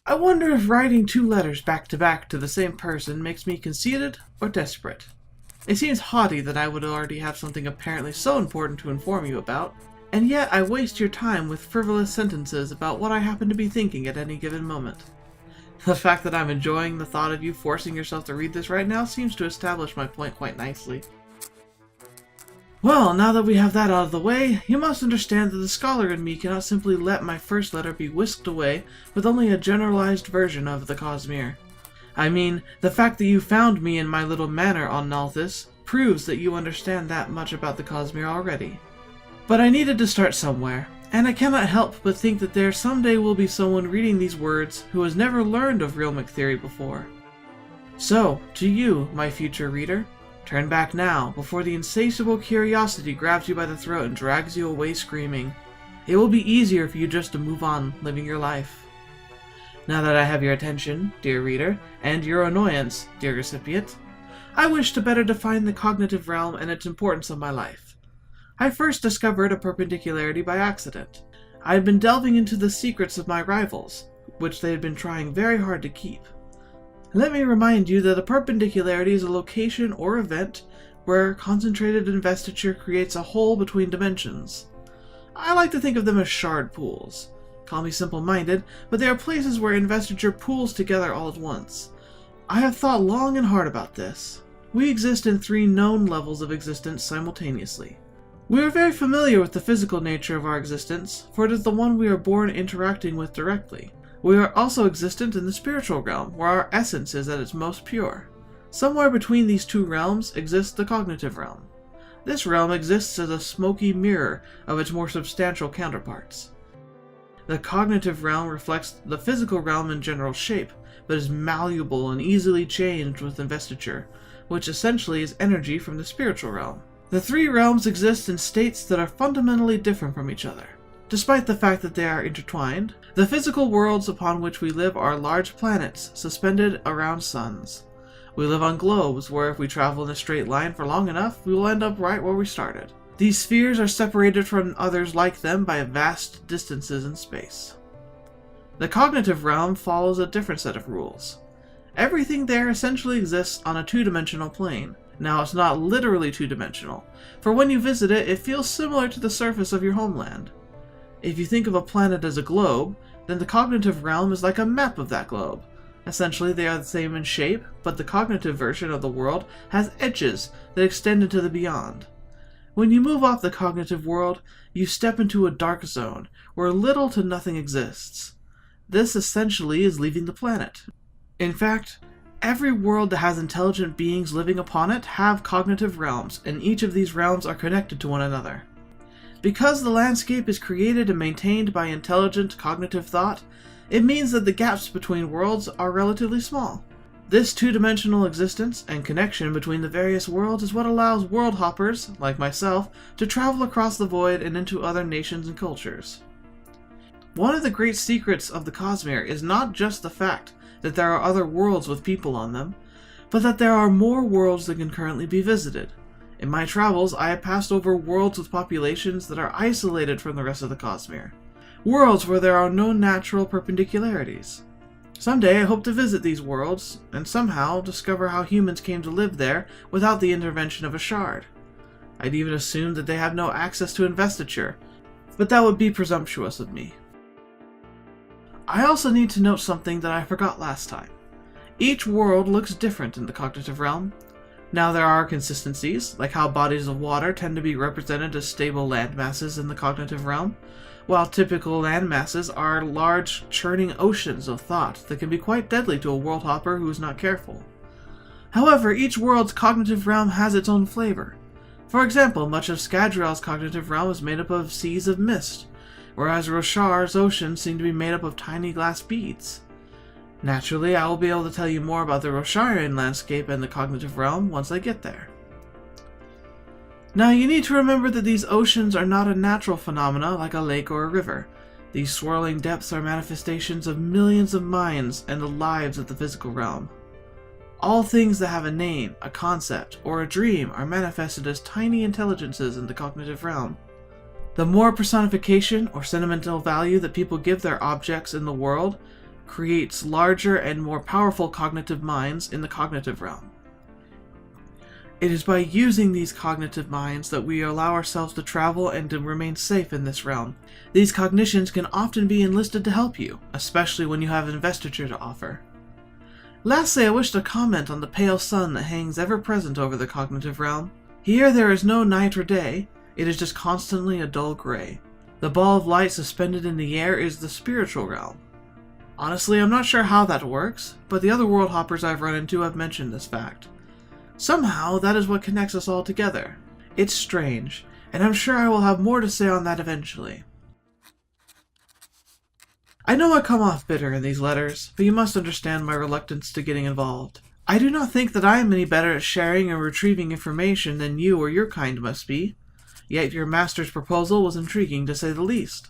I wonder if writing 2 letters back to back to the same person makes me conceited or desperate. It seems haughty that I would already have something apparently so important to inform you about, and yet I waste your time with frivolous sentences about what I happen to be thinking at any given moment. The fact that I'm enjoying the thought of you forcing yourself to read this right now seems to establish my point quite nicely. Well, now that we have that out of the way, you must understand that the scholar in me cannot simply let my first letter be whisked away with only a generalized version of the Cosmere. I mean, the fact that you found me in my little manor on Nalthis proves that you understand that much about the Cosmere already. But I needed to start somewhere, and I cannot help but think that there someday will be someone reading these words who has never learned of Realmatic Theory before. So, to you, my future reader, turn back now, before the insatiable curiosity grabs you by the throat and drags you away screaming. It will be easier for you just to move on, living your life. Now that I have your attention, dear reader, and your annoyance, dear recipient, I wish to better define the cognitive realm and its importance in my life. I first discovered a perpendicularity by accident. I had been delving into the secrets of my rivals, which they had been trying very hard to keep. Let me remind you that a perpendicularity is a location or event where concentrated investiture creates a hole between dimensions. I like to think of them as shard pools. Call me simple-minded, but they are places where investiture pools together all at once. I have thought long and hard about this. We exist in 3 known levels of existence simultaneously. We are very familiar with the physical nature of our existence, for it is the one we are born interacting with directly. We are also existent in the spiritual realm, where our essence is at its most pure. Somewhere between these 2 realms exists the cognitive realm. This realm exists as a smoky mirror of its more substantial counterparts. The cognitive realm reflects the physical realm in general shape, but is malleable and easily changed with investiture, which essentially is energy from the spiritual realm. The 3 realms exist in states that are fundamentally different from each other. Despite the fact that they are intertwined, the physical worlds upon which we live are large planets suspended around suns. We live on globes where if we travel in a straight line for long enough, we will end up right where we started. These spheres are separated from others like them by vast distances in space. The cognitive realm follows a different set of rules. Everything there essentially exists on a 2-dimensional plane. Now, it's not literally 2-dimensional, for when you visit it, it feels similar to the surface of your homeland. If you think of a planet as a globe, then the cognitive realm is like a map of that globe. Essentially, they are the same in shape, but the cognitive version of the world has edges that extend into the beyond. When you move off the cognitive world, you step into a dark zone, where little to nothing exists. This essentially is leaving the planet. In fact, every world that has intelligent beings living upon it have cognitive realms, and each of these realms are connected to one another. Because the landscape is created and maintained by intelligent cognitive thought, it means that the gaps between worlds are relatively small. This 2-dimensional existence and connection between the various worlds is what allows Worldhoppers, like myself, to travel across the void and into other nations and cultures. One of the great secrets of the Cosmere is not just the fact that there are other worlds with people on them, but that there are more worlds than can currently be visited. In my travels, I have passed over worlds with populations that are isolated from the rest of the Cosmere. Worlds where there are no natural perpendicularities. Someday I hope to visit these worlds, and somehow discover how humans came to live there without the intervention of a shard. I'd even assume that they have no access to investiture, but that would be presumptuous of me. I also need to note something that I forgot last time. Each world looks different in the cognitive realm. Now there are consistencies, like how bodies of water tend to be represented as stable landmasses in the cognitive realm, while typical landmasses are large, churning oceans of thought that can be quite deadly to a Worldhopper who is not careful. However, each world's cognitive realm has its own flavor. For example, much of Scadrial's cognitive realm is made up of seas of mist, whereas Roshar's oceans seem to be made up of tiny glass beads. Naturally, I will be able to tell you more about the Rosharian landscape and the cognitive realm once I get there. Now, you need to remember that these oceans are not a natural phenomena like a lake or a river. These swirling depths are manifestations of millions of minds and the lives of the physical realm. All things that have a name, a concept, or a dream are manifested as tiny intelligences in the cognitive realm. The more personification or sentimental value that people give their objects in the world, creates larger and more powerful cognitive minds in the cognitive realm. It is by using these cognitive minds that we allow ourselves to travel and to remain safe in this realm. These cognitions can often be enlisted to help you, especially when you have investiture to offer. Lastly, I wish to comment on the pale sun that hangs ever present over the cognitive realm. Here there is no night or day, it is just constantly a dull gray. The ball of light suspended in the air is the spiritual realm. Honestly, I'm not sure how that works, but the other Worldhoppers I've run into have mentioned this fact. Somehow, that is what connects us all together. It's strange, and I'm sure I will have more to say on that eventually. I know I come off bitter in these letters, but you must understand my reluctance to getting involved. I do not think that I am any better at sharing and retrieving information than you or your kind must be, yet your master's proposal was intriguing to say the least.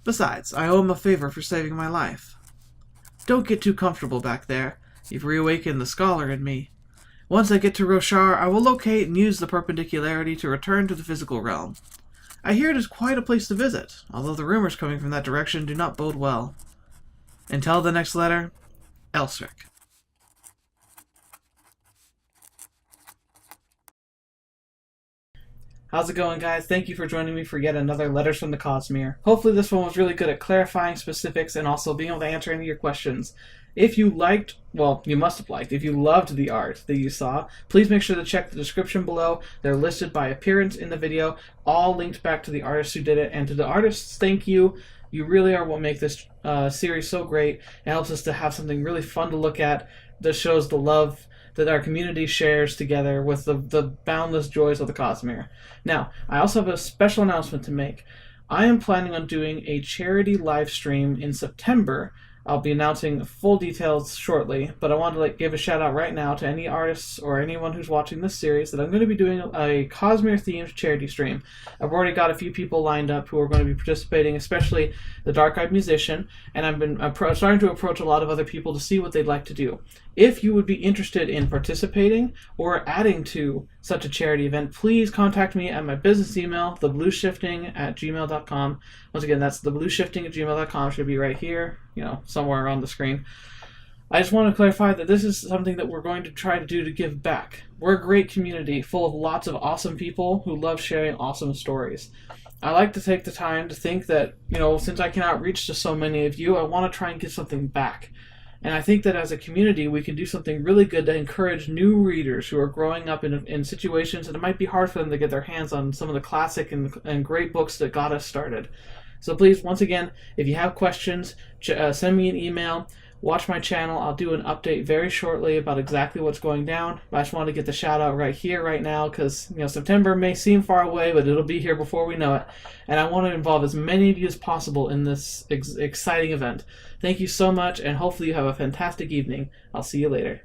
Besides, I owe him a favor for saving my life. Don't get too comfortable back there. You've reawakened the scholar in me. Once I get to Roshar, I will locate and use the Perpendicularity to return to the physical realm. I hear it is quite a place to visit, although the rumors coming from that direction do not bode well. Until the next letter, Elsric. How's it going, guys? Thank you for joining me for yet another Letters from the Cosmere. Hopefully this one was really good at clarifying specifics and also being able to answer any of your questions. If you liked, well, you must have liked, if you loved the art that you saw, please make sure to check the description below. They're listed by appearance in the video, all linked back to the artists who did it. And to the artists, thank you. You really are what make this series so great. It helps us to have something really fun to look at that shows the love that our community shares together with the boundless joys of the Cosmere. Now, I also have a special announcement to make. I am planning on doing a charity live stream in September. I'll be announcing full details shortly, but I wanted to give a shout out right now to any artists or anyone who's watching this series that I'm going to be doing a Cosmere-themed charity stream. I've already got a few people lined up who are going to be participating, especially the Dark-Eyed Musician, and I've been starting to approach a lot of other people to see what they'd like to do. If you would be interested in participating or adding to such a charity event, please contact me at my business email, theblueshifting@gmail.com. Once again, that's theblueshifting@gmail.com. Should be right here, somewhere on the screen. I just want to clarify that this is something that we're going to try to do to give back. We're a great community full of lots of awesome people who love sharing awesome stories. I like to take the time to think that, since I can outreach to so many of you, I want to try and give something back. And I think that as a community, we can do something really good to encourage new readers who are growing up in situations that it might be hard for them to get their hands on some of the classic and great books that got us started. So please, once again, if you have questions, send me an email, watch my channel. I'll do an update very shortly about exactly what's going down. But I just want to get the shout out right here, right now, because September may seem far away, but it'll be here before we know it. And I want to involve as many of you as possible in this exciting event. Thank you so much, and hopefully you have a fantastic evening. I'll see you later.